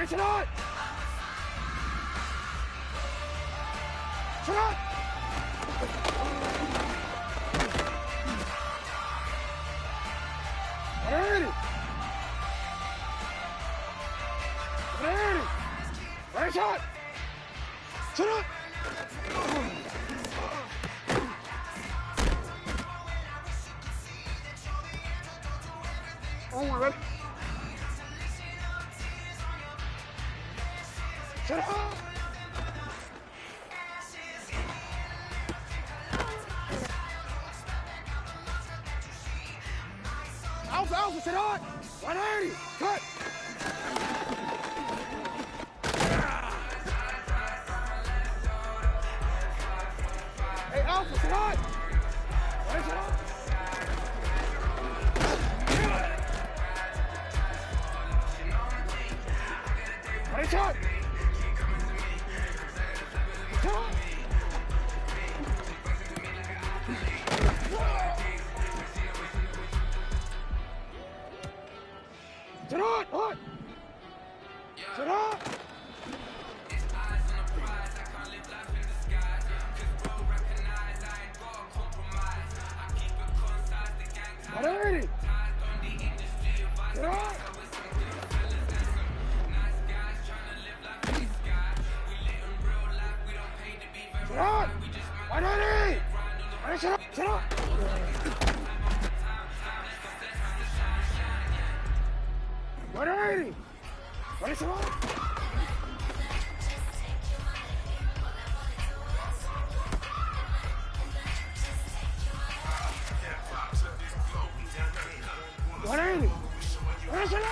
Shut up! Shut up! Ready! Ready! Ready, shot! Shut up! Oh my God! Shut up! Alpha, sit on! 180! Cut! Hey, Alpha, sit on! Ready, sit on! Ready, shot! Sit on! What? Sit on! Ready? Sit on! Sit on! 180! Ready, sit on! Sit on! 180! Ready, sit on! What are you? Where's it at?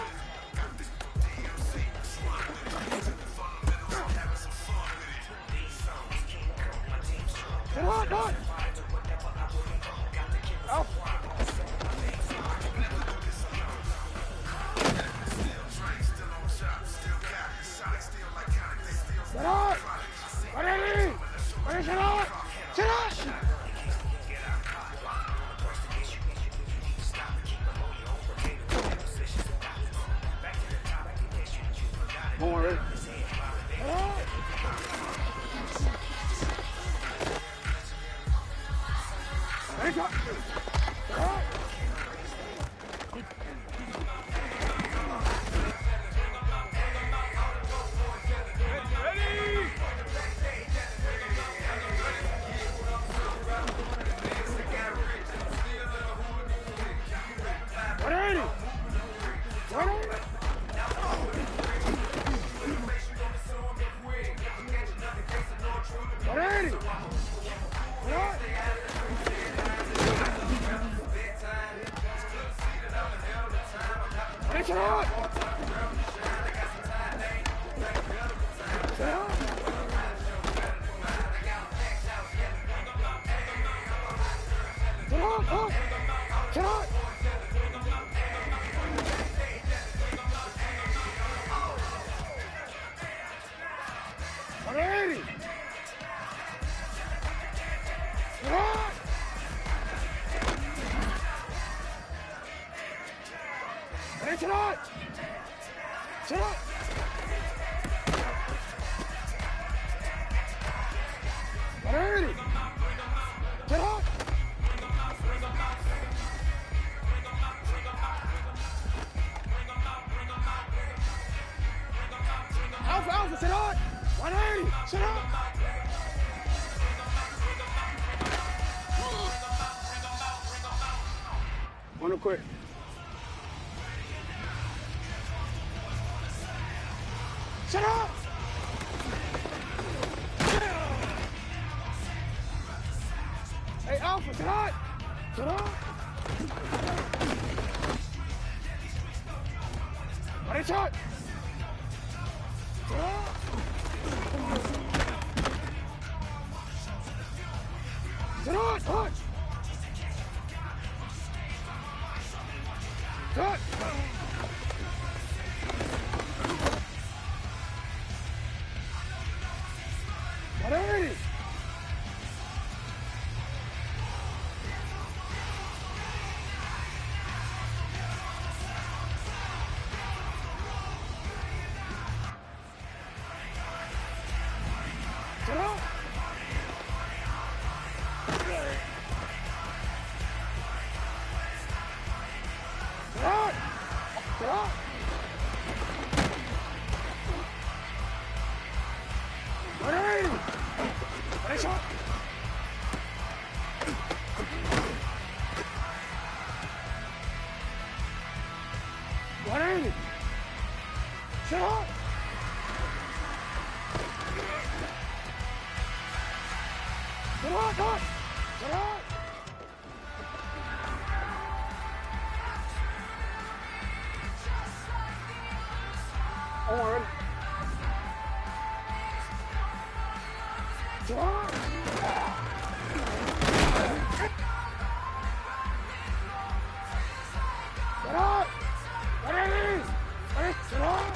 Come on, dog! Oh! Get out! What are you? Where's it at? Sit up! Don't worry. Ready? Ready? Ready? out! Sit out! Sit out! Up! Sit out! Ready! Sit out! Ready, sit out! Sit out! Ready! Sit out! Alpha, Alpha, sit out! 180, sit out! One real quick. Sit out! Hey, Alpha, sit out! Sit out! Ready, shot! Sit out! Sit out! Touch! Touch! Ready! Sit out! Sit out! Sit out! Ready! Ready, shot! Ready! Sit out! Sit out! Touch! Sit out! Oh, ready? Sit out! Sit out! Ready! Ready? Sit out!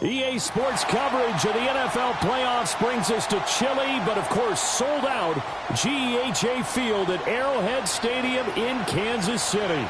EA Sports coverage of the NFL playoffs brings us to chilly, but of course sold out GEHA Field at Arrowhead Stadium in Kansas City.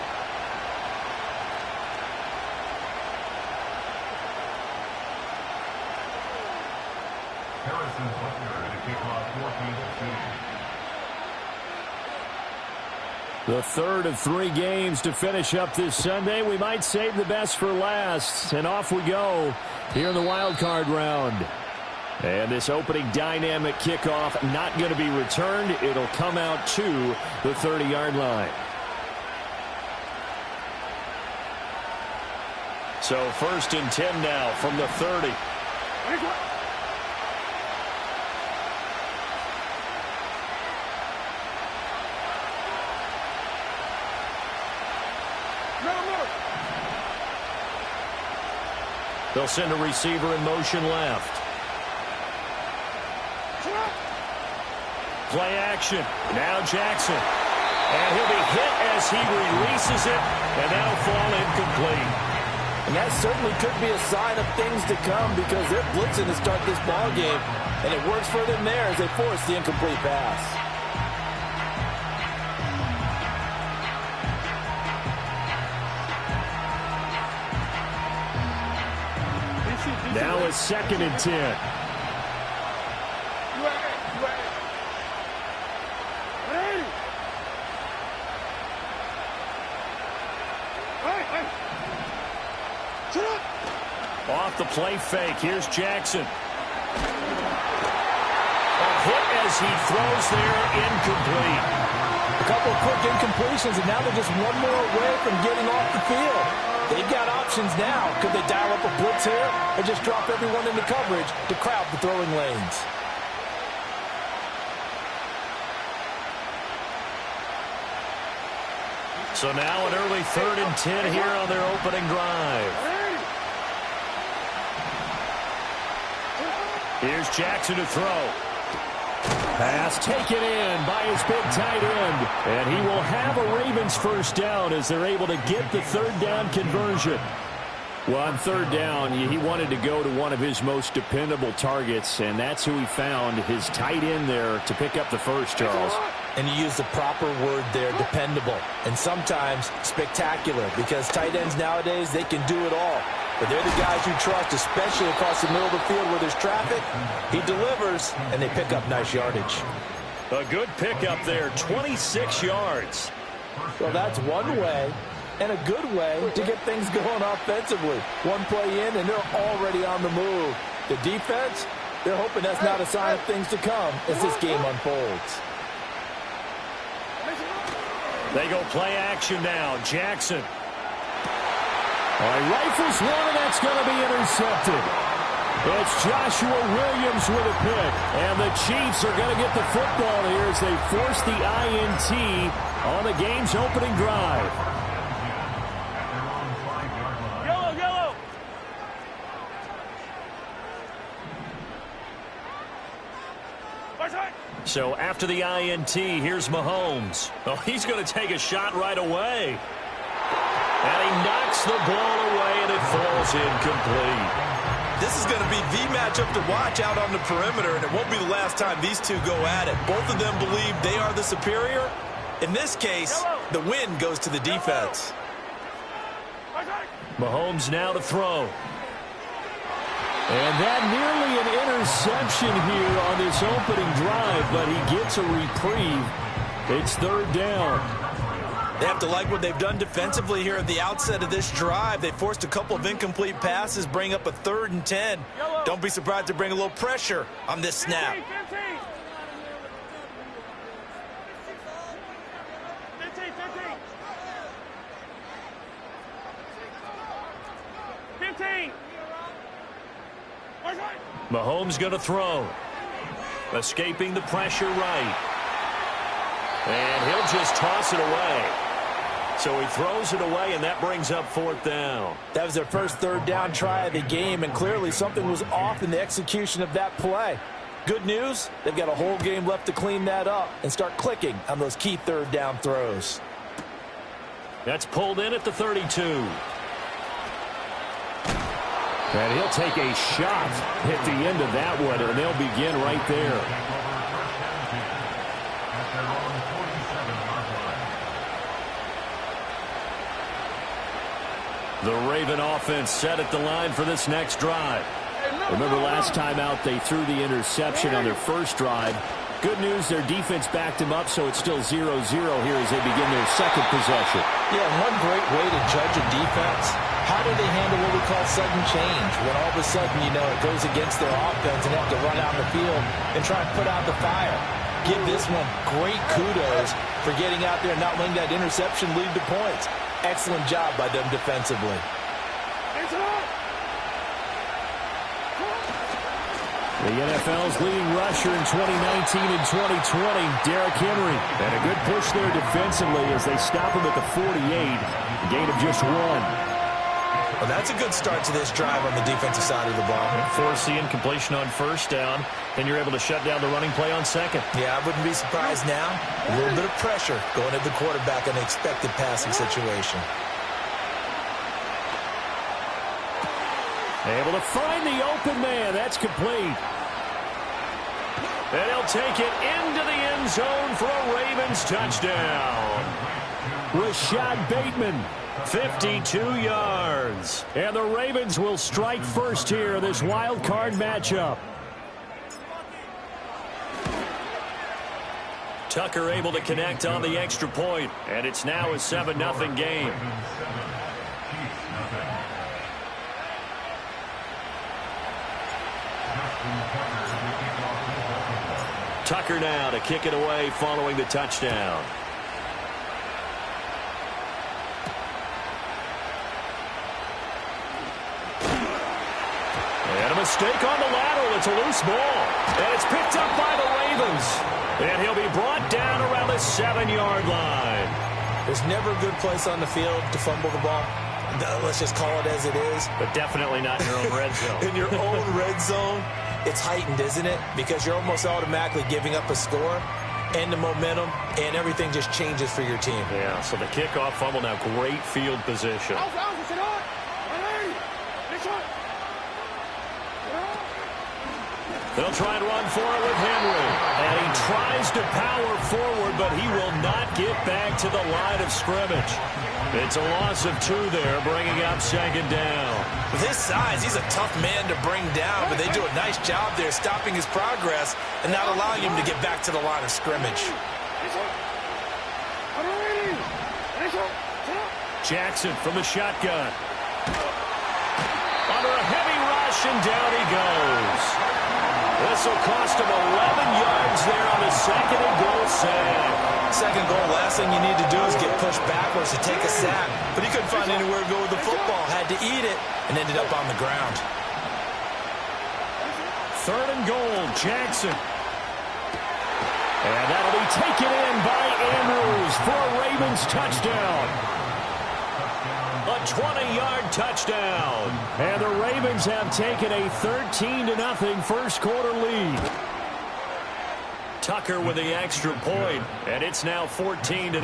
The third of 3 games to finish up this Sunday. We might save the best for last. And off we go here in the wild card round. And this opening dynamic kickoff not going to be returned. It'll come out to the 30-yard line. So 1st and 10 now from the 30. They'll send a receiver in motion left. Play action. Now Jackson. And he'll be hit as he releases it. And that'll fall incomplete. And that certainly could be a sign of things to come because they're blitzing to start this ball game. And it works for them there as they force the incomplete pass. Now it's 2nd and 10. Off the play fake. Here's Jackson. A hit as he throws there, incomplete. A couple of quick incompletions, and now they're just one more away from getting off the field. They've got options now. Could they dial up a blitz here or just drop everyone into coverage to crowd the throwing lanes? So now an early 3rd and 10 here on their opening drive. Here's Jackson to throw. Pass taken in by his big tight end. And he will have a Ravens first down as they're able to get the 3rd down conversion. Well, on 3rd down, he wanted to go to one of his most dependable targets, and that's who he found, his tight end there, to pick up the first, Charles. And you use the proper word there, dependable, and sometimes spectacular, because tight ends nowadays, they can do it all. But they're the guys you trust, especially across the middle of the field where there's traffic. He delivers, and they pick up nice yardage. A good pickup there, 26 yards. Well, that's one way and a good way to get things going offensively. One play in, and they're already on the move. The defense, they're hoping that's not a sign of things to come as this game unfolds. They go play action now. Jackson. All right, rifles one, and that's going to be intercepted. It's Joshua Williams with a pick. And the Chiefs are going to get the football here as they force the INT on the game's opening drive. Yellow. So after the INT, here's Mahomes. Oh, he's going to take a shot right away. And he knocks the ball away, and it falls incomplete. This is going to be the matchup to watch out on the perimeter, and it won't be the last time these two go at it. Both of them believe they are the superior. In this case, the win goes to the defense. Mahomes now to throw. And that nearly an interception here on this opening drive, but he gets a reprieve. It's 3rd down. They have to like what they've done defensively here at the outset of this drive. They forced a couple of incomplete passes, bring up a 3rd and 10. Don't be surprised to bring a little pressure on this snap. 15. Mahomes going to throw. Escaping the pressure right. And he'll just toss it away. So he throws it away, and that brings up 4th down. That was their first 3rd down try of the game, and clearly something was off in the execution of that play. Good news, they've got a whole game left to clean that up and start clicking on those key 3rd down throws. That's pulled in at the 32. And he'll take a shot at the end of that one, and they'll begin right there. The Raven offense set at the line for this next drive. Remember last time out they threw the interception on their first drive. Good news, their defense backed them up, so it's still 0-0 here as they begin their second possession. Yeah, one great way to judge a defense, how do they handle what we call sudden change? When all of a sudden, you know, it goes against their offense and they have to run out in the field and try and put out the fire. Give this one great kudos for getting out there and not letting that interception lead to points. Excellent job by them defensively. The NFL's leading rusher in 2019 and 2020, Derrick Henry. And a good push there defensively as they stop him at the 48. A gain of just 1. Well, that's a good start to this drive on the defensive side of the ball. Force the incompletion on first down, then you're able to shut down the running play on second. Yeah, I wouldn't be surprised now. A little bit of pressure going at the quarterback in an expected passing situation. Able to find the open man. That's complete. And he'll take it into the end zone for a Ravens touchdown. Rashad Bateman, 52 yards. And the Ravens will strike first here in this wild card matchup. Tucker able to connect on the extra point, and it's now a 7-0 game. Tucker now to kick it away following the touchdown. And a mistake on the lateral. It's a loose ball. And it's picked up by the Ravens. And he'll be brought down around the 7-yard line. There's never a good place on the field to fumble the ball. Let's just call it as it is. But definitely not in your own red zone. In your own red zone, it's heightened, isn't it? Because you're almost automatically giving up a score and the momentum, and everything just changes for your team. Yeah, so the kickoff fumble now, great field position. They'll try and run for it with Henry. And he tries to power forward, but he will not get back to the line of scrimmage. It's a loss of 2 there, bringing up second down. With his size, he's a tough man to bring down, but they do a nice job there stopping his progress and not allowing him to get back to the line of scrimmage. Jackson from the shotgun. Under a heavy rush, and down he goes. This will cost him 11 yards there on the 2nd and goal sack. Second goal, last thing you need to do is get pushed backwards to take a sack. But he couldn't find anywhere to go with the football. Had to eat it and ended up on the ground. 3rd and goal, Jackson. And that'll be taken in by Andrews for a Ravens touchdown. A 20-yard touchdown. And the Ravens have taken a 13-0 first quarter lead. Tucker with the extra point, and it's now 14-0.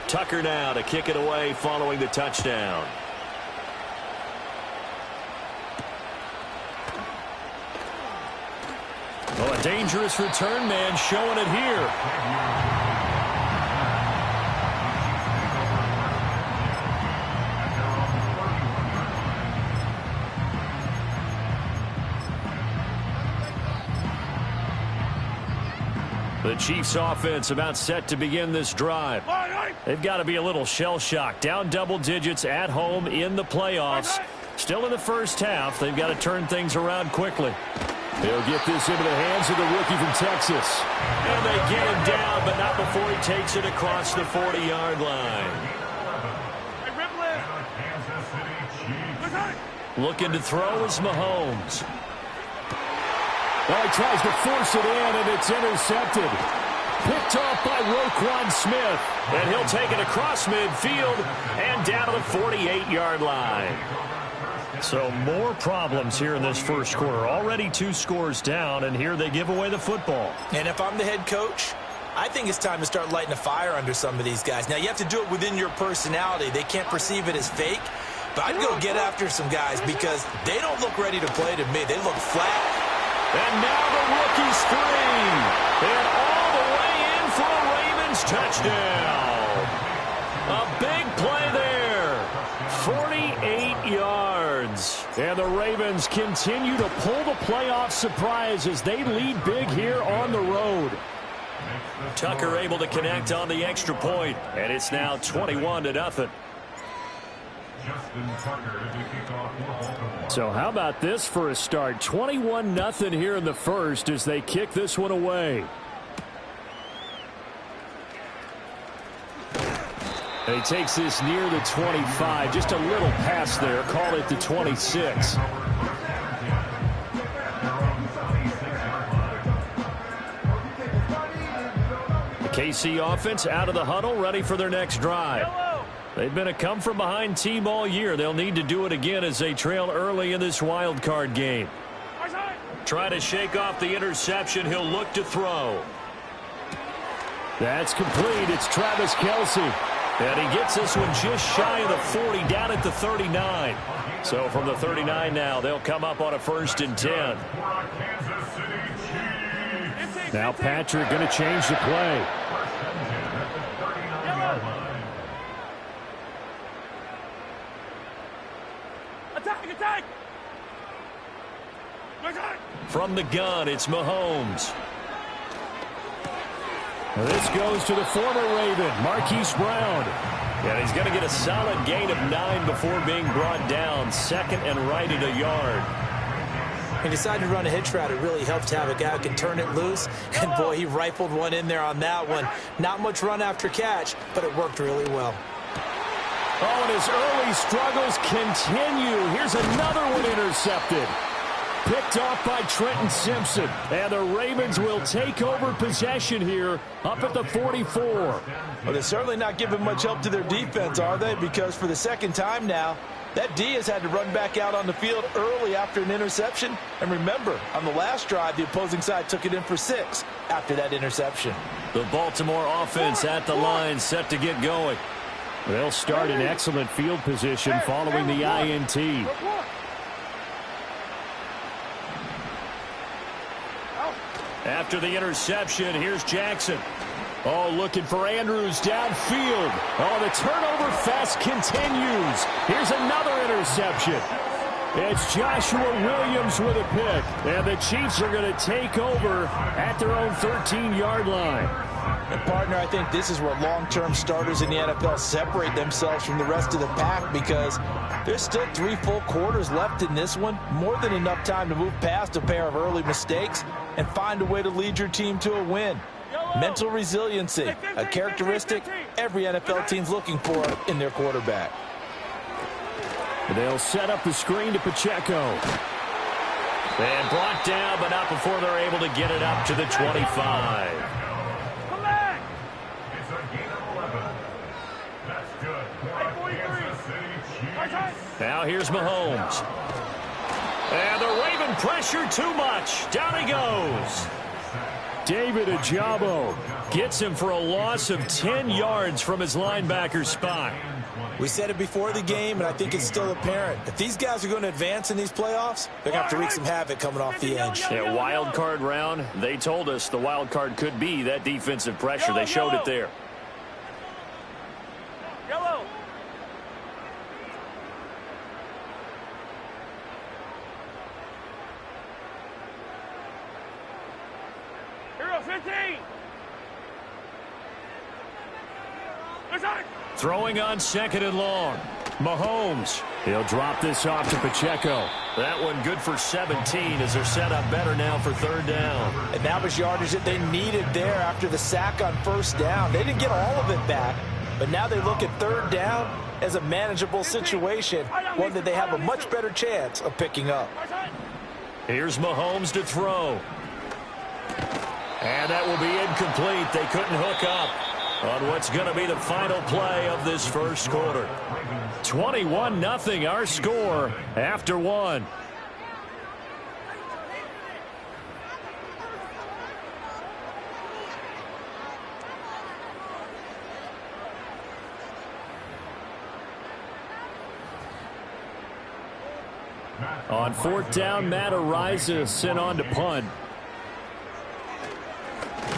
Tucker now to kick it away following the touchdown. Oh, a dangerous return man showing it here. The Chiefs offense about set to begin this drive. They've got to be a little shell-shocked. Down double digits at home in the playoffs. Still in the first half. They've got to turn things around quickly. They'll get this into the hands of the rookie from Texas. And they get him down, but not before he takes it across the 40-yard line. Looking to throw is Mahomes. Well, he tries to force it in, and it's intercepted. Picked off by Roquan Smith. And he'll take it across midfield and down to the 48-yard line. So more problems here in this first quarter. Already 2 scores down, and here they give away the football. And if I'm the head coach, I think it's time to start lighting a fire under some of these guys. Now, you have to do it within your personality. They can't perceive it as fake. But I'd go get after some guys because they don't look ready to play to me. They look flat. And now the rookie screen. And all the way in for a Ravens touchdown. A big play there. 48 yards. And the Ravens continue to pull the playoff surprise as they lead big here on the road. Tucker able to connect on the extra point, and it's now 21-0. So how about this for a start? 21-0 here in the first as they kick this one away. And he takes this near the 25. Just a little pass there. Call it the 26. The KC offense out of the huddle, ready for their next drive. They've been a come-from-behind team all year. They'll need to do it again as they trail early in this wild card game. Trying to shake off the interception. He'll look to throw. That's complete. It's Travis Kelce. And he gets this one just shy of the 40, down at the 39. So from the 39 now, they'll come up on a 1st and 10. Now Patrick going to change the play. Attack! From the gun, it's Mahomes. Now this goes to the former Raven, Marquise Brown. And he's going to get a solid gain of 9 before being brought down. 2nd and right at a yard. He decided to run a hitch route. It really helps to have a guy who can turn it loose. And, boy, he rifled one in there on that one. Not much run after catch, but it worked really well. Oh, and his early struggles continue. Here's another one intercepted. Picked off by Trenton Simpson. And the Ravens will take over possession here up at the 44. Well, they're certainly not giving much help to their defense, are they? Because for the 2nd time now, that D has had to run back out on the field early after an interception. And remember, on the last drive, the opposing side took it in for 6 after that interception. The Baltimore offense at the line, set to get going. They'll start in excellent field position following the INT. After the interception, here's Jackson. Oh, looking for Andrews downfield. Oh, the turnover fest continues. Here's another interception. It's Joshua Williams with a pick. And the Chiefs are going to take over at their own 13-yard line. And, partner, I think this is where long-term starters in the NFL separate themselves from the rest of the pack because there's still 3 full quarters left in this one. More than enough time to move past a pair of early mistakes and find a way to lead your team to a win. Mental resiliency, a characteristic every NFL team's looking for in their quarterback. They'll set up the screen to Pacheco. And brought down, but not before they're able to get it up to the 25. Now here's Mahomes. And the Raven pressure too much. Down he goes. David Ajabo gets him for a loss of 10 yards from his linebacker spot. We said it before the game, and I think it's still apparent. If these guys are going to advance in these playoffs, they're going to have to wreak some havoc coming off the edge. Yeah, wild card round, they told us the wild card could be that defensive pressure. They showed it there. Yellow. Hero 15. Throwing on 2nd and long. Mahomes. He'll drop this off to Pacheco. That one good for 17 as they're set up better now for 3rd down. And that was yardage that they needed there after the sack on 1st down. They didn't get all of it back, but now they look at 3rd down as a manageable situation, one that they have a much better chance of picking up. Here's Mahomes to throw. And that will be incomplete. They couldn't hook up on what's going to be the final play of this first quarter. 21-0 our score after 1. On fourth down, Matt Ariza sent on to punt.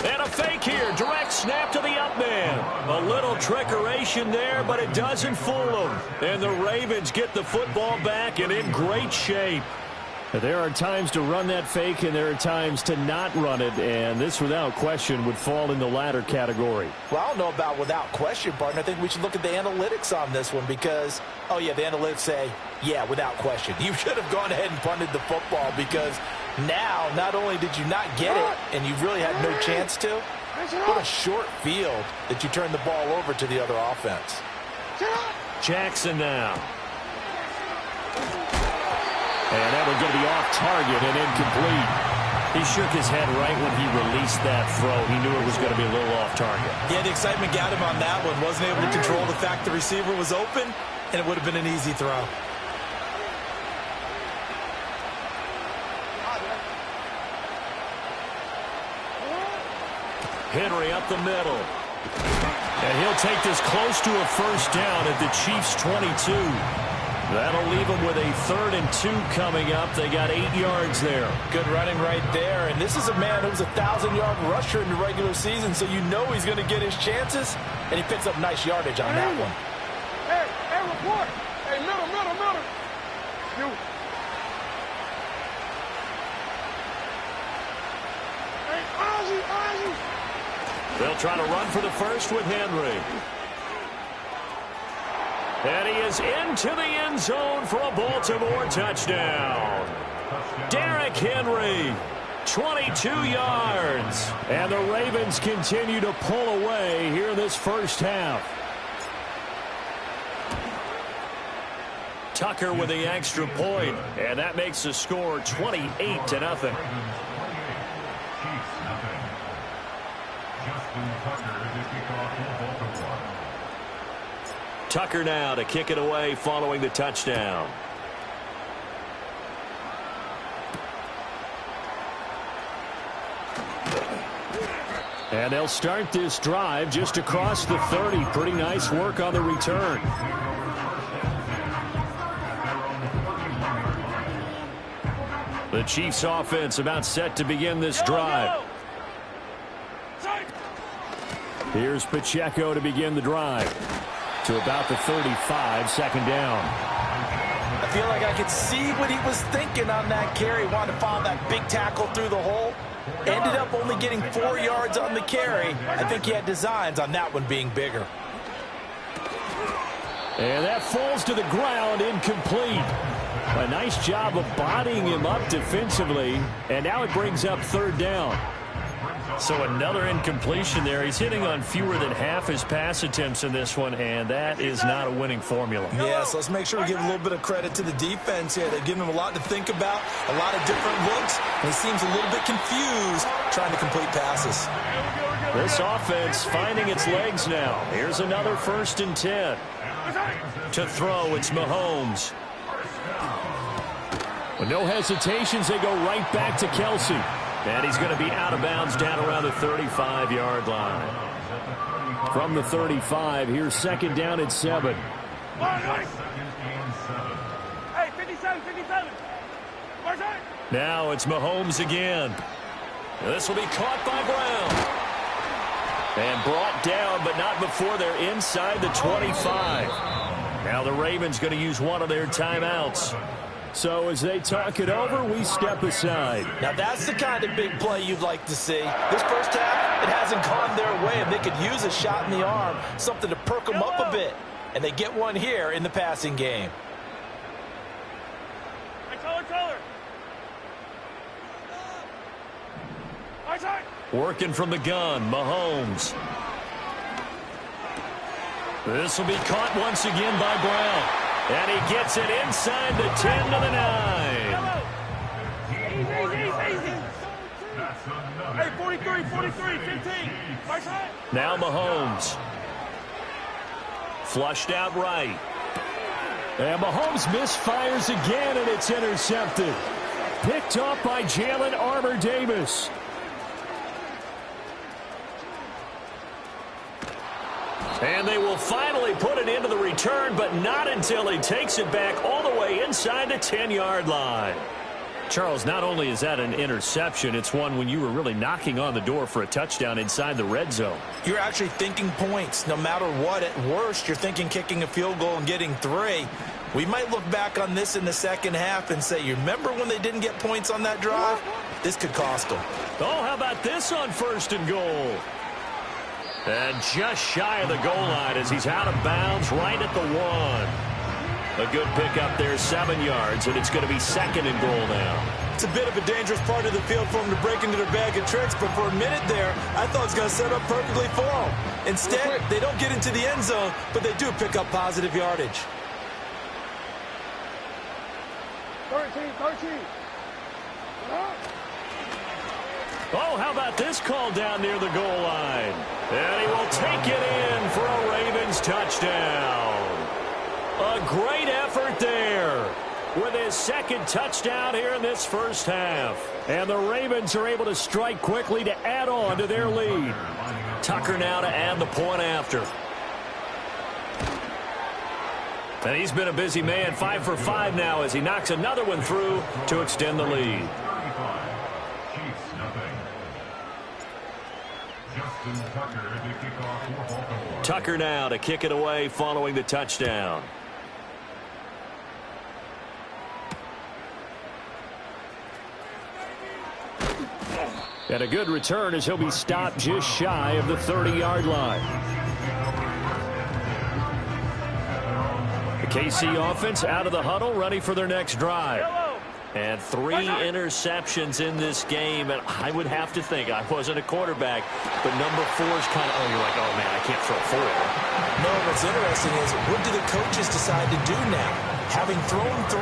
And a fake here. Direct snap to the up man. A little trickeration there, but it doesn't fool them. And the Ravens get the football back and in great shape. There are times to run that fake, and there are times to not run it, and this, without question, would fall in the latter category. Well, I don't know about without question, partner. I think we should look at the analytics on this one because, oh, yeah, the analytics say, yeah, without question. You should have gone ahead and punted the football because now not only did you not get it, and you really had no chance to, what a short field that you turned the ball over to the other offense. Jackson now. And that one's going to be off target and incomplete. He shook his head right when he released that throw. He knew it was going to be a little off target. Yeah, the excitement got him on that one. Wasn't able to control the fact the receiver was open, and it would have been an easy throw. Henry up the middle. And he'll take this close to a first down at the Chiefs' 22. That'll leave them with a 3rd and 2 coming up. They got 8 yards there. Good running right there. And this is a man who was a 1,000-yard rusher in the regular season, so you know he's going to get his chances. And he picks up nice yardage on that one. Hey, report. Hey, middle. You. Hey, Ozzy. They'll try to run for the first with Henry. And he is into the end zone for a Baltimore touchdown. Derrick Henry, 22 yards. And the Ravens continue to pull away here in this first half. Tucker with the extra point, and that makes the score 28-0. Tucker now to kick it away following the touchdown. And they'll start this drive just across the 30. Pretty nice work on the return. The Chiefs offense about set to begin this drive. Here's Pacheco to begin the drive. To about the 35, second down. I feel like I could see what he was thinking on that carry. Wanted to follow that big tackle through the hole. Ended up only getting 4 yards on the carry. I think he had designs on that one being bigger. And that falls to the ground, incomplete. A nice job of bodying him up defensively. And now it brings up 3rd down. So another incompletion there. He's hitting on fewer than half his pass attempts in this one, and that is not a winning formula. Yeah, so let's make sure we give a little bit of credit to the defense here. They've given him a lot to think about, a lot of different looks, and he seems a little bit confused trying to complete passes. This offense finding its legs now. Here's another 1st and 10. To throw, it's Mahomes. With no hesitations, they go right back to Kelsey. And he's going to be out of bounds down around the 35-yard line. From the 35, here's 2nd down at 7. Hey, 57. Now it's Mahomes again. This will be caught by Brown. And brought down, but not before they're inside the 25. Now the Ravens going to use one of their timeouts. So as they talk it over, we step aside. Now that's the kind of big play you'd like to see. This first half, it hasn't gone their way, and they could use a shot in the arm, something to perk them up a bit. And they get one here in the passing game. Working from the gun, Mahomes. This will be caught once again by Brown. And he gets it inside the 10 to the 9. Hey, 43, 15. Now Mahomes. Flushed out right. And Mahomes misfires again, and it's intercepted. Picked off by Jalen Armour-Davis. And they will finally put it into the return, but not until he takes it back all the way inside the 10-yard line. Charles, not only is that an interception, it's one when you were really knocking on the door for a touchdown inside the red zone. You're actually thinking points. No matter what, at worst, you're thinking kicking a field goal and getting 3. We might look back on this in the second half and say, you remember when they didn't get points on that drive? This could cost them. Oh, how about this on 1st and goal? And just shy of the goal line as he's out of bounds right at the 1. A good pickup there, 7 yards, and it's going to be 2nd and goal now. It's a bit of a dangerous part of the field for them to break into their bag of tricks, but for a minute there, I thought it was going to set up perfectly for them. Instead, they don't get into the end zone, but they do pick up positive yardage. 13. Oh, how about this call down near the goal line? And he will take it in for a Ravens touchdown. A great effort there with his 2nd touchdown here in this first half. And the Ravens are able to strike quickly to add on to their lead. Tucker now to add the point after. And he's been a busy man, 5 for 5 now as he knocks another one through to extend the lead. Tucker now to kick it away following the touchdown. And a good return as he'll be stopped just shy of the 30-yard line. The KC offense out of the huddle, ready for their next drive. And 3 interceptions in this game, and I would have to think, I wasn't a quarterback, but number 4 is kind of, you're like, oh man, I can't throw 4. No, what's interesting is, what do the coaches decide to do now? Having thrown 3,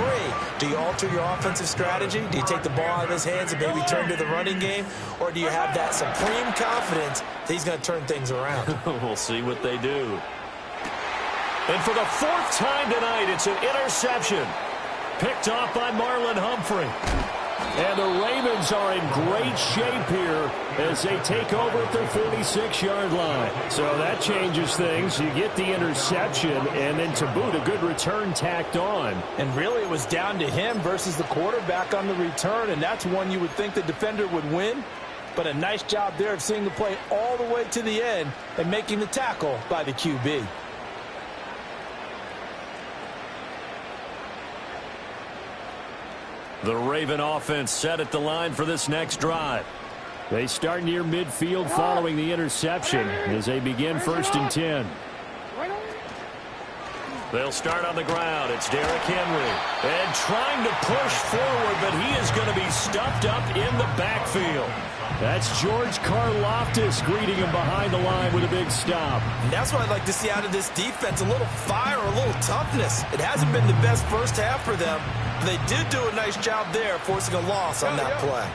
do you alter your offensive strategy? Do you take the ball out of his hands and maybe turn to the running game? Or do you have that supreme confidence that he's going to turn things around? We'll see what they do. And for the 4th time tonight, it's an interception. Picked off by Marlon Humphrey. And the Ravens are in great shape here as they take over at their 46-yard line. So that changes things. You get the interception, and then to boot, a good return tacked on. And really, it was down to him versus the quarterback on the return, and that's one you would think the defender would win. But a nice job there of seeing the play all the way to the end and making the tackle by the QB. The Raven offense set at the line for this next drive. They start near midfield following the interception as they begin 1st and 10. They'll start on the ground. It's Derrick Henry. And trying to push forward, but he is going to be stuffed up in the backfield. That's George Karlaftis greeting him behind the line with a big stop. And that's what I'd like to see out of this defense, a little fire, a little toughness. It hasn't been the best first half for them. But they did do a nice job there, forcing a loss on that play.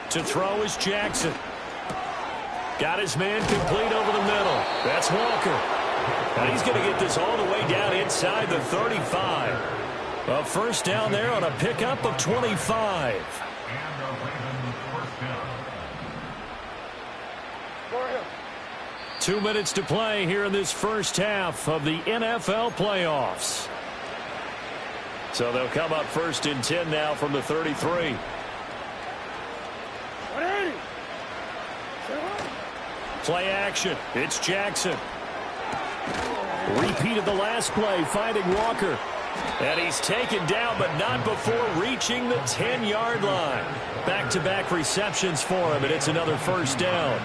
To throw is Jackson. Got his man complete over the middle. That's Walker. And he's going to get this all the way down inside the 35. A 1st down there on a pickup of 25. 2 minutes to play here in this first half of the NFL playoffs. So they'll come up 1st and 10 now from the 33. Play action. It's Jackson. Repeat of the last play, finding Walker. And he's taken down, but not before reaching the 10-yard line. Back-to-back receptions for him, and it's another 1st down.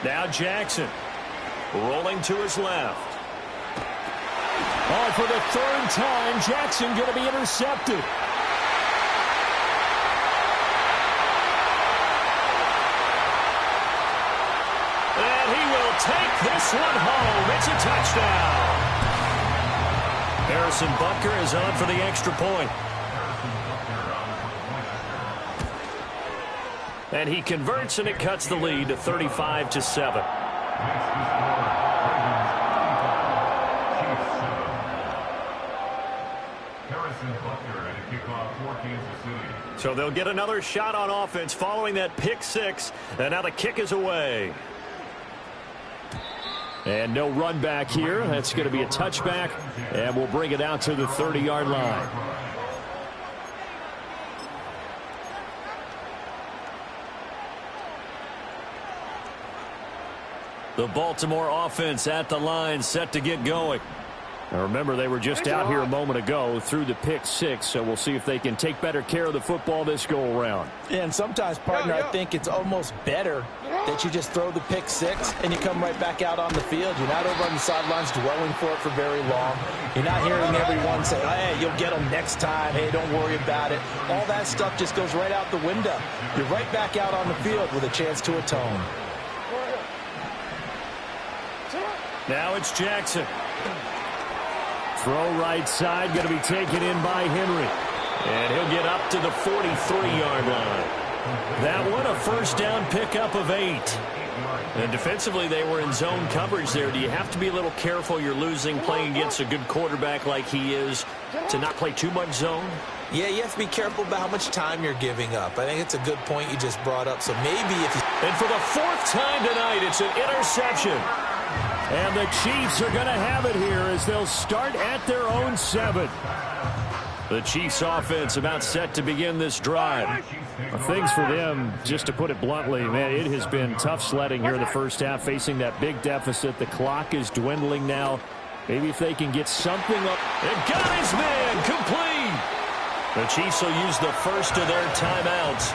Now Jackson rolling to his left. Oh, for the 3rd time, Jackson going to be intercepted. And he will take this one home. It's a touchdown. Harrison Butker is on for the extra point. And he converts, and it cuts the lead to 35-7. So they'll get another shot on offense following that pick six, and now the kick is away. And no run back here. That's going to be a touchback, and we'll bring it out to the 30-yard line. The Baltimore offense at the line, set to get going. Now remember, they were just out here a moment ago through the pick six, so we'll see if they can take better care of the football this go-around. Yeah, and sometimes, partner, I think it's almost better that you just throw the pick six and you come right back out on the field. You're not over on the sidelines dwelling for it for very long. You're not hearing everyone say, hey, you'll get them next time. Hey, don't worry about it. All that stuff just goes right out the window. You're right back out on the field with a chance to atone. Now it's Jackson. Throw right side, going to be taken in by Henry. And he'll get up to the 43-yard line. That one, a first down pickup of 8. And defensively, they were in zone coverage there. Do you have to be a little careful? You're losing playing against a good quarterback like he is to not play too much zone? Yeah, you have to be careful about how much time you're giving up. I think it's a good point you just brought up. So maybe if you... And for the 4th time tonight, it's an interception. And the Chiefs are going to have it here as they'll start at their own 7. The Chiefs offense about set to begin this drive. Things for them, just to put it bluntly, man, it has been tough sledding here in the first half, facing that big deficit. The clock is dwindling now. Maybe if they can get something up. And got his man complete. The Chiefs will use the first of their timeouts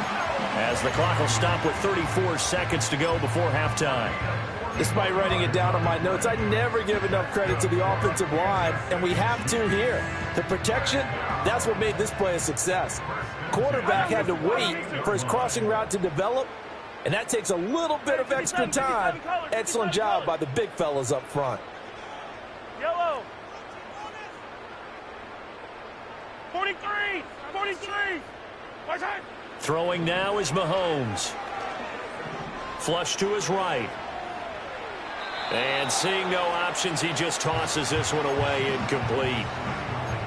as the clock will stop with 34 seconds to go before halftime. Despite writing it down on my notes, I never give enough credit to the offensive line, and we have to here. The protection, that's what made this play a success. Quarterback had to wait for his crossing route to develop, and that takes a little bit of extra time. Excellent job by the big fellas up front. Yellow. 43. 43. Throwing now is Mahomes. Flush to his right. And seeing no options, he just tosses this one away incomplete.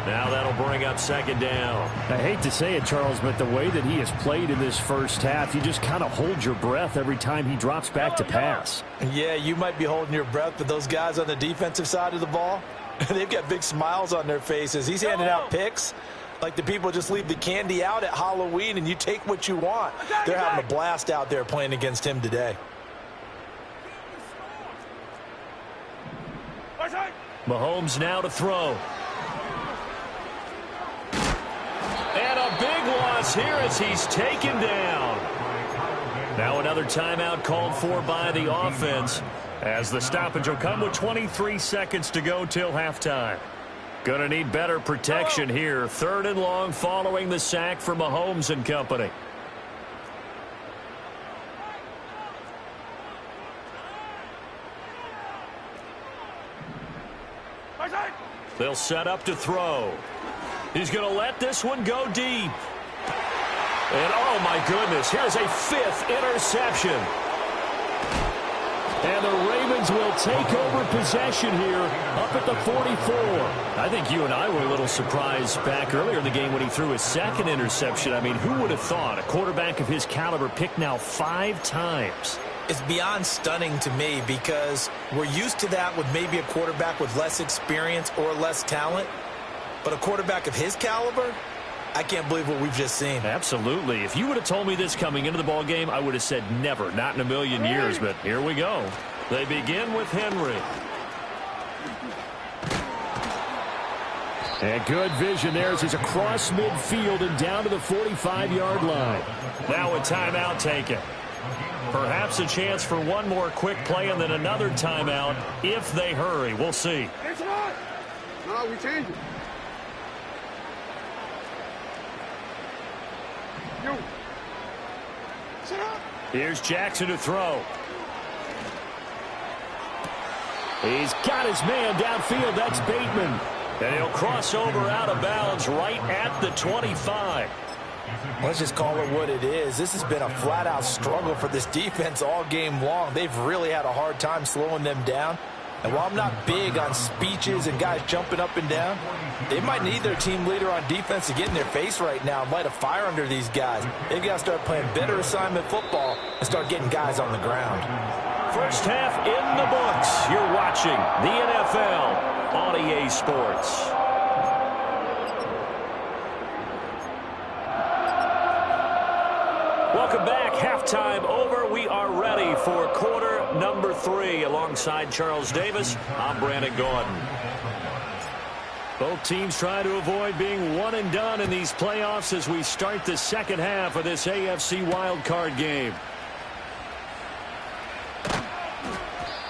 Now that'll bring up 2nd down. I hate to say it, Charles, but the way that he has played in this first half, you just kind of hold your breath every time he drops back to pass. Yeah, you might be holding your breath, but those guys on the defensive side of the ball, they've got big smiles on their faces. He's handing out picks like the people just leave the candy out at Halloween and you take what you want. They're having a blast out there playing against him today. Mahomes now to throw. And a big loss here as he's taken down. Now another timeout called for by the offense as the stoppage will come with 23 seconds to go till halftime. Going to need better protection here. 3rd and long following the sack for Mahomes and company. They'll set up to throw. He's going to let this one go deep. And oh my goodness, here's a 5th interception. And the Ravens will take over possession here up at the 44. I think you and I were a little surprised back earlier in the game when he threw his 2nd interception. I mean, who would have thought a quarterback of his caliber picked now 5 times? It's beyond stunning to me because we're used to that with maybe a quarterback with less experience or less talent. But a quarterback of his caliber, I can't believe what we've just seen. Absolutely. If you would have told me this coming into the ball game, I would have said never, not in a million years. But here we go. They begin with Henry. And good vision there as he's across midfield and down to the 45-yard line. Now a timeout taken. Perhaps a chance for one more quick play and then another timeout if they hurry. We'll see. No, we change it. Yo. Sit up. Here's Jackson to throw. He's got his man downfield. That's Bateman. And he'll cross over out of bounds right at the 25. Let's just call it what it is. This has been a flat-out struggle for this defense all game long. They've really had a hard time slowing them down. And while I'm not big on speeches and guys jumping up and down, they might need their team leader on defense to get in their face right now and light a fire under these guys. They've got to start playing better assignment football and start getting guys on the ground. First half in the books. You're watching the NFL on EA Sports. Welcome back. Halftime over. We are ready for quarter number 3. Alongside Charles Davis, I'm Brandon Gordon. Both teams trying to avoid being one and done in these playoffs as we start the second half of this AFC wildcard game.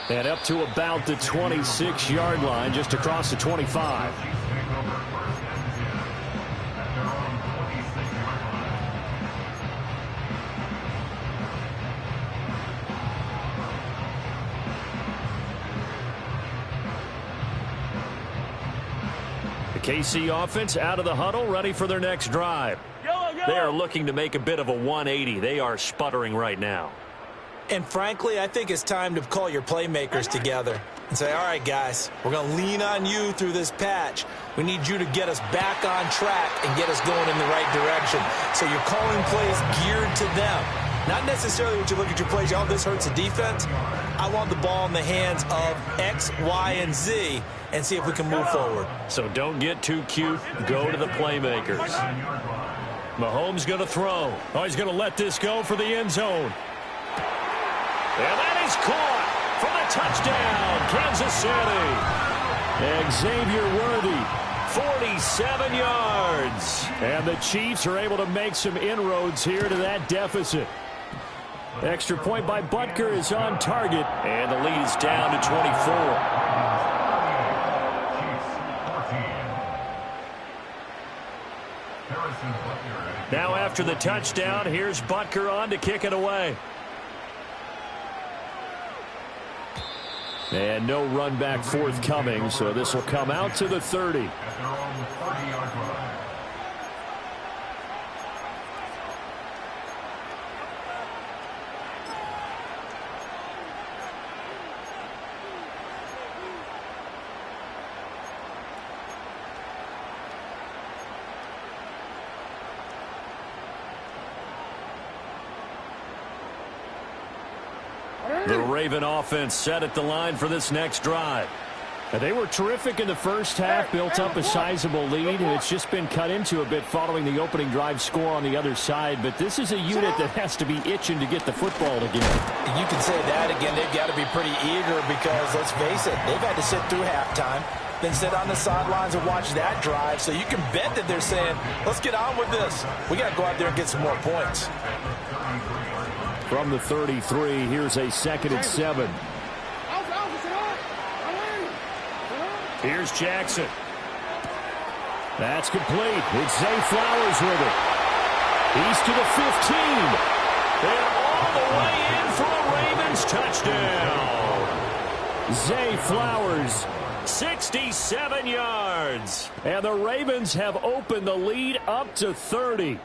And up to about the 26-yard line, just across the 25. KC offense out of the huddle, ready for their next drive. They are looking to make a bit of a 180. They are sputtering right now. And frankly, I think it's time to call your playmakers together and say, all right, guys, we're going to lean on you through this patch. We need you to get us back on track and get us going in the right direction. So you're calling plays geared to them. Not necessarily when you look at your plays, oh, this hurts the defense. I want the ball in the hands of X, Y, and Z and see if we can move forward. So don't get too cute. Go to the playmakers. Mahomes going to throw. Oh, he's going to let this go for the end zone. And that is caught for the touchdown, Kansas City. Xavier Worthy, 47 yards. And the Chiefs are able to make some inroads here to that deficit. Extra point by Butker is on target, and the lead is down to 24. Now after the touchdown, here's Butker on to kick it away. And no run back forthcoming, so this will come out to the 30. The Raven offense set at the line for this next drive. They were terrific in the first half, built up a sizable lead, and it's just been cut into a bit following the opening drive score on the other side. But this is a unit that has to be itching to get the football again. You can say that again. They've got to be pretty eager because, let's face it, they've had to sit through halftime, then sit on the sidelines and watch that drive. So you can bet that they're saying, let's get on with this. We got to go out there and get some more points. From the 33, here's a 2nd and 7. Here's Jackson. That's complete. It's Zay Flowers with it. He's to the 15. And all the way in for a Ravens touchdown. Zay Flowers, 67 yards. And the Ravens have opened the lead up to 30.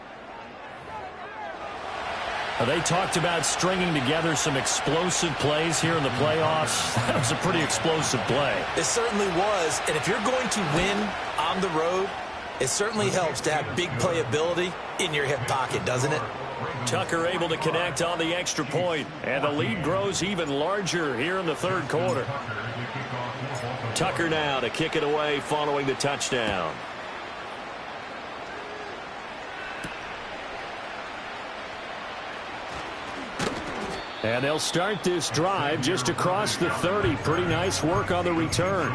They talked about stringing together some explosive plays here in the playoffs. That was a pretty explosive play. It certainly was. And if you're going to win on the road, it certainly helps to have big playability in your hip pocket, doesn't it? Tucker able to connect on the extra point. And the lead grows even larger here in the third quarter. Tucker now to kick it away following the touchdown. And they'll start this drive just across the 30. Pretty nice work on the return.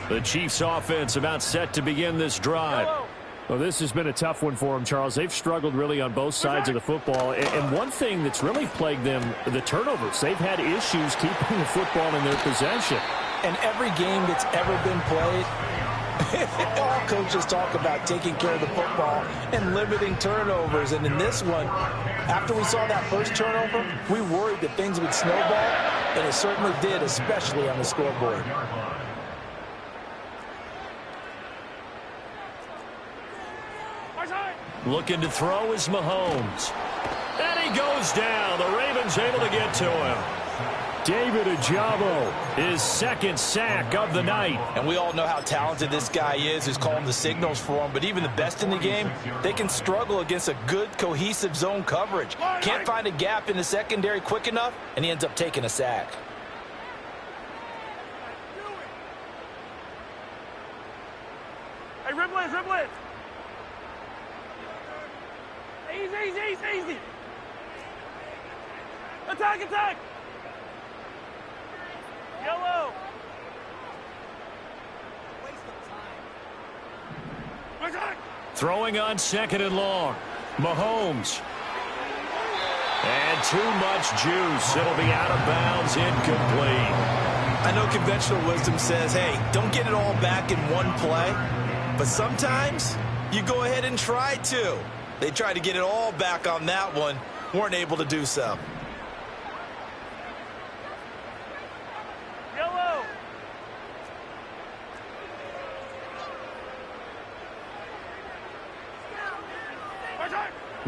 The Chiefs offense about set to begin this drive. Well, this has been a tough one for them, Charles. They've struggled really on both sides of the football. And one thing that's really plagued them, the turnovers. They've had issues keeping the football in their possession. And every game that's ever been played, all coaches talk about taking care of the football and limiting turnovers. And in this one, after we saw that first turnover, we worried that things would snowball, and it certainly did, especially on the scoreboard. Looking to throw is Mahomes. And he goes down. The Ravens able to get to him. David Ojabo, his second sack of the night. And we all know how talented this guy is, who's calling the signals for him. But even the best in the game, they can struggle against a good, cohesive zone coverage. Can't find a gap in the secondary quick enough, and he ends up taking a sack. Hey, rib blitz, rib blitz. Easy. Attack. Yellow. Throwing on 2nd and long. Mahomes. And too much juice. It'll be out of bounds, incomplete. I know conventional wisdom says, hey, don't get it all back in one play. But sometimes you go ahead and try to. They tried to get it all back on that one. Weren't able to do so. Yellow.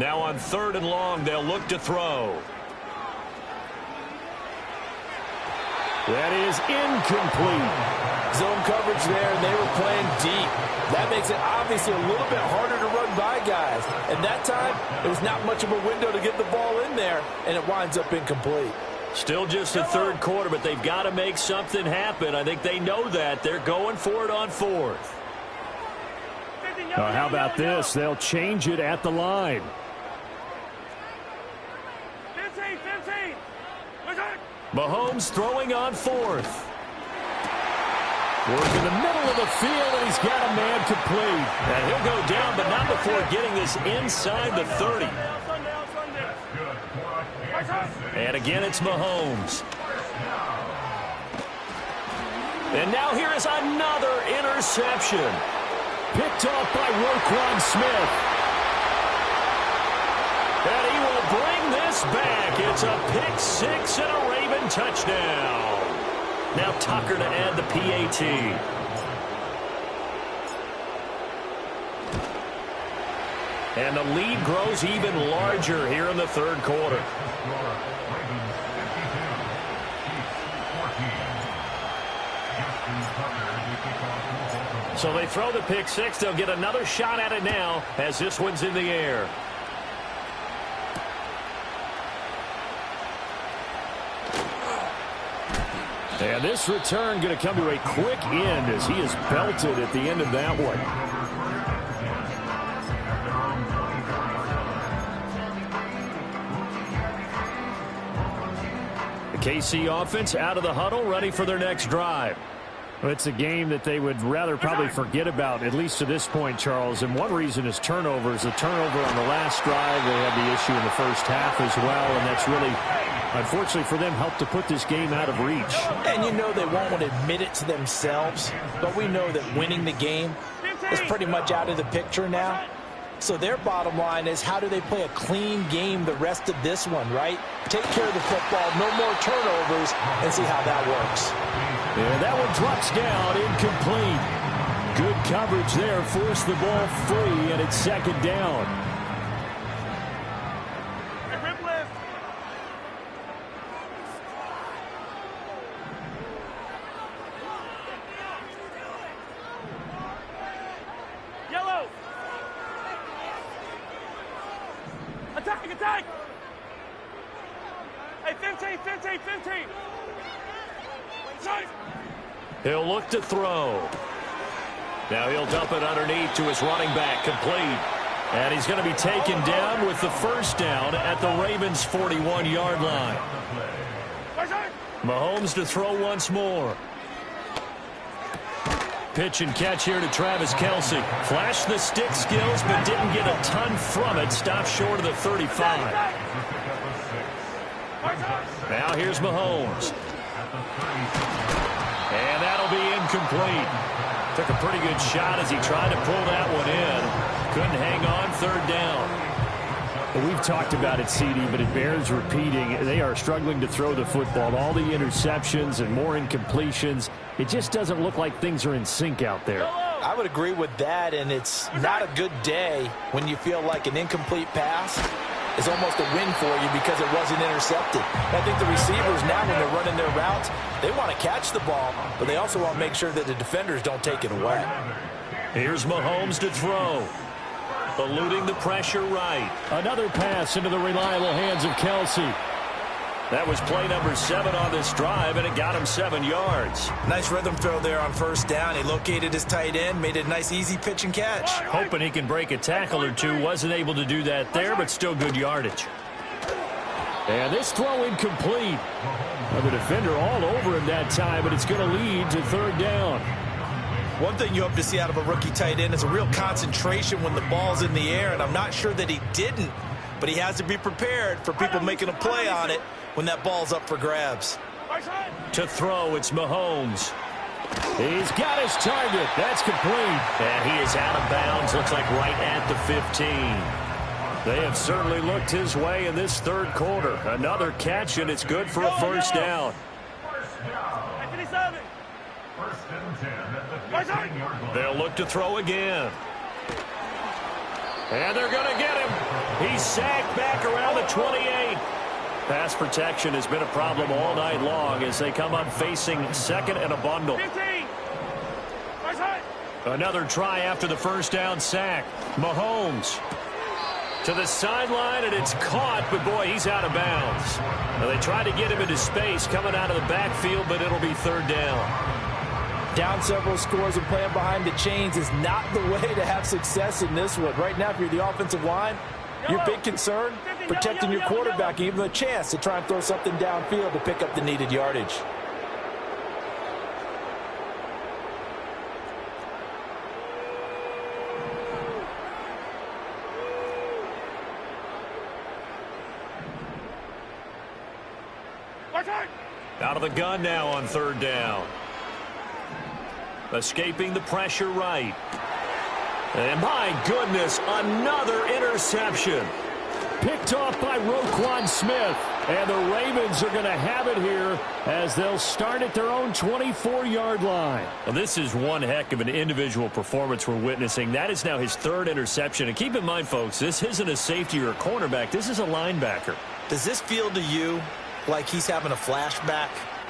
Now on 3rd and long, they'll look to throw. That is incomplete. Zone coverage there, and they were playing deep. That makes it obviously a little bit harder to run by guys. And that time, there was not much of a window to get the ball in there, and it winds up incomplete. Still just the 3rd quarter, but they've got to make something happen. I think they know that. They're going for it on 4th. How about this? They'll change it at the line. 15. Mahomes throwing on 4th. Work in the middle of the field, and he's got a man complete. And he'll go down, but not before getting this inside the 30. And again, it's Mahomes. And now here is another interception. Picked off by Roquan Smith. And he will bring this back. It's a pick six and a Raven touchdown. Now Tucker to add the PAT. And the lead grows even larger here in the 3rd quarter. So they throw the pick six. They'll get another shot at it now as this one's in the air. And this return going to come to a quick end as he is belted at the end of that one. The KC offense out of the huddle, ready for their next drive. Well, it's a game that they would rather probably forget about, at least to this point, Charles. And one reason is turnovers. The turnover on the last drive, they had the issue in the first half as well, and that's really, unfortunately for them, helped to put this game out of reach. And you know they won't want to admit it to themselves, but we know that winning the game is pretty much out of the picture now. So their bottom line is, how do they play a clean game the rest of this one, right? Take care of the football, no more turnovers, and see how that works. Yeah, that one drops down, incomplete. Good coverage there, forced the ball free, and it's 2nd down. Yellow. Attack. Hey, 15. He'll look to throw. Now he'll dump it underneath to his running back, complete. And he's going to be taken down with the first down at the Ravens' 41-yard line. Mahomes to throw once more. Pitch and catch here to Travis Kelce. Flashed the stick skills, but didn't get a ton from it. Stopped short of the 35. Now here's Mahomes. And that'll be incomplete. Took a pretty good shot as he tried to pull that one in. Couldn't hang on, 3rd down. Well, we've talked about it, CD, but it bears repeating. They are struggling to throw the football. All the interceptions and more incompletions. It just doesn't look like things are in sync out there. I would agree with that, and it's not a good day when you feel like an incomplete pass is almost a win for you because it wasn't intercepted. I think the receivers now, when they're running their routes, they want to catch the ball, but they also want to make sure that the defenders don't take it away. Here's Mahomes to throw. Eluding the pressure right. Another pass into the reliable hands of Kelsey. That was play number 7 on this drive, and it got him 7 yards. Nice rhythm throw there on first down. He located his tight end, made it a nice, easy pitch and catch. Hoping he can break a tackle or two. Wasn't able to do that there, but still good yardage. And this throw incomplete. Well, the defender all over him that time, but it's going to lead to third down. One thing you hope to see out of a rookie tight end is a real concentration when the ball's in the air, and I'm not sure that he didn't, but he has to be prepared for people making a play on it when that ball's up for grabs. To throw, it's Mahomes. He's got his target. That's complete. And he is out of bounds. Looks like right at the 15. They have certainly looked his way in this third quarter. Another catch, and it's good for a first down. They'll look to throw again. And they're going to get him. He's sacked back around the 28. Pass protection has been a problem all night long as they come up facing second and a bundle. 15. Another try after the first down sack. Mahomes to the sideline, and it's caught, but boy, he's out of bounds. Now, they tried to get him into space coming out of the backfield, but it'll be third down. Down several scores and playing behind the chains is not the way to have success in this one. Right now, if you're the offensive line, your big concern, protecting your quarterback, and even a chance to try and throw something downfield to pick up the needed yardage. Out of the gun now on third down. Escaping the pressure right. And my goodness, another interception. Picked off by Roquan Smith. And the Ravens are going to have it here as they'll start at their own 24-yard line. Well, this is one heck of an individual performance we're witnessing. That is now his third interception. And keep in mind, folks, this isn't a safety or a cornerback. This is a linebacker. Does this feel to you like he's having a flashback?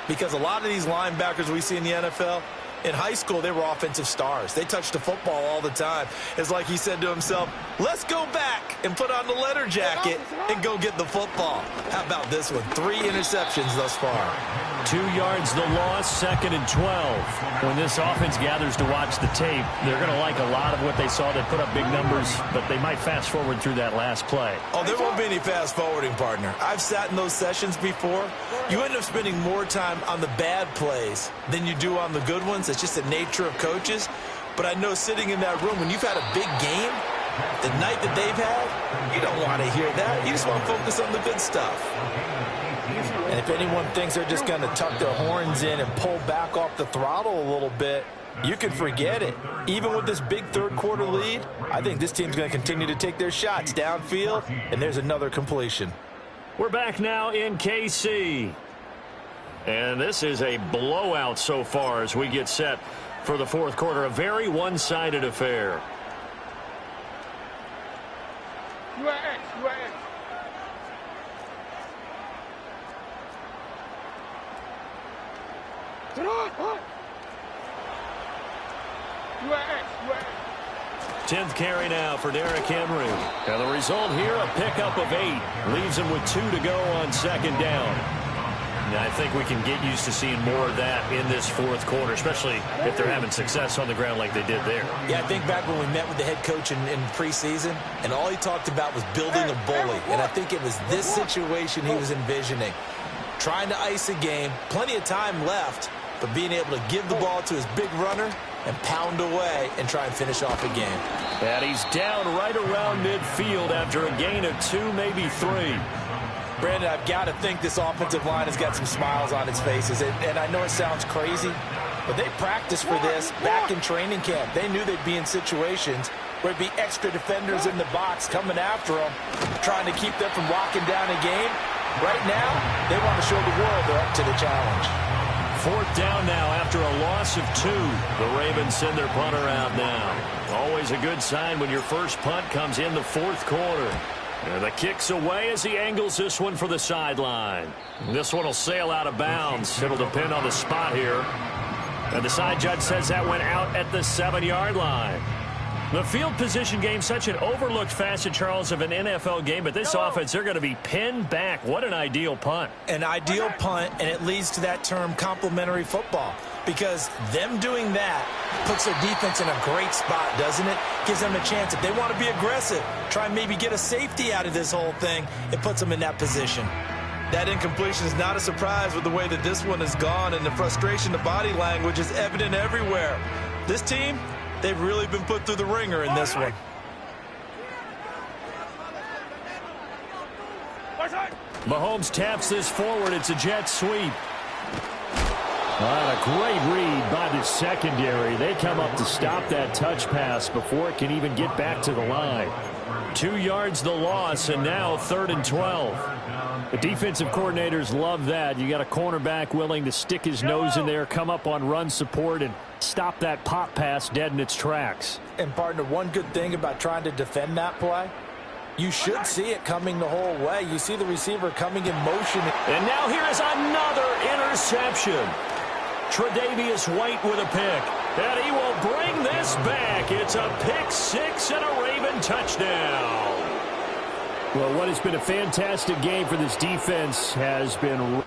Because a lot of these linebackers we see in the NFL, in high school, they were offensive stars. They touched the football all the time. It's like he said to himself, let's go back and put on the leather jacket and go get the football. How about this one? 3 interceptions thus far. 2 yards the loss, second and 12. When this offense gathers to watch the tape, they're going to like a lot of what they saw. They put up big numbers, but they might fast forward through that last play. Oh, there won't be any fast forwarding, partner. I've sat in those sessions before. You end up spending more time on the bad plays than you do on the good ones. It's just the nature of coaches. But I know sitting in that room, when you've had a big game, the night that they've had, you don't want to hear that. You just want to focus on the good stuff. And if anyone thinks they're just going to tuck their horns in and pull back off the throttle a little bit, you can forget it. Even with this big third quarter lead, I think this team's going to continue to take their shots downfield, and there's another completion. We're back now in KC. And this is a blowout so far as we get set for the fourth quarter. A very one-sided affair. Tenth carry now for Derrick Henry. And the result here, a pickup of 8. Leaves him with 2 to go on second down. And I think we can get used to seeing more of that in this fourth quarter, especially if they're having success on the ground like they did there. Yeah, I think back when we met with the head coach in preseason, and all he talked about was building a bully. And I think it was this situation he was envisioning. Trying to ice a game, plenty of time left, but being able to give the ball to his big runner and pound away and try and finish off a game. And he's down right around midfield after a gain of 2, maybe 3. Brandon, I've got to think this offensive line has got some smiles on its faces. And I know it sounds crazy, but they practiced for this back in training camp. They knew they'd be in situations where there'd be extra defenders in the box coming after them, trying to keep them from locking down a game. Right now, they want to show the world they're up to the challenge. 4th down now after a loss of 2. The Ravens send their punter out now. Always a good sign when your first punt comes in the 4th quarter. And the kick's away as he angles this one for the sideline. This one will sail out of bounds. It'll depend on the spot here. And the side judge says that went out at the 7-yard line. The field position game, such an overlooked facet, Charles, of an NFL game, but this offense, they're going to be pinned back. What an ideal punt. An ideal punt, and it leads to that term complementary football, because them doing that puts their defense in a great spot, doesn't it? Gives them a chance. If they want to be aggressive, try and maybe get a safety out of this whole thing, it puts them in that position. That incompletion is not a surprise with the way that this one has gone, and the frustration, the body language is evident everywhere. This team, they've really been put through the ringer in this one. Mahomes taps this forward. It's a jet sweep. A great read by the secondary. They come up to stop that touch pass before it can even get back to the line. 2 yards the loss, and now 3rd and 12. The defensive coordinators love that. You got a cornerback willing to stick his nose in there, come up on run support, and stop that pop pass dead in its tracks. And, partner, one good thing about trying to defend that play, you should see it coming the whole way. You see the receiver coming in motion. And now here is another interception. Tre'Davious White with a pick. And he will bring this back. It's a pick 6 and a Raven touchdown. Well, what has been a fantastic game for this defense has been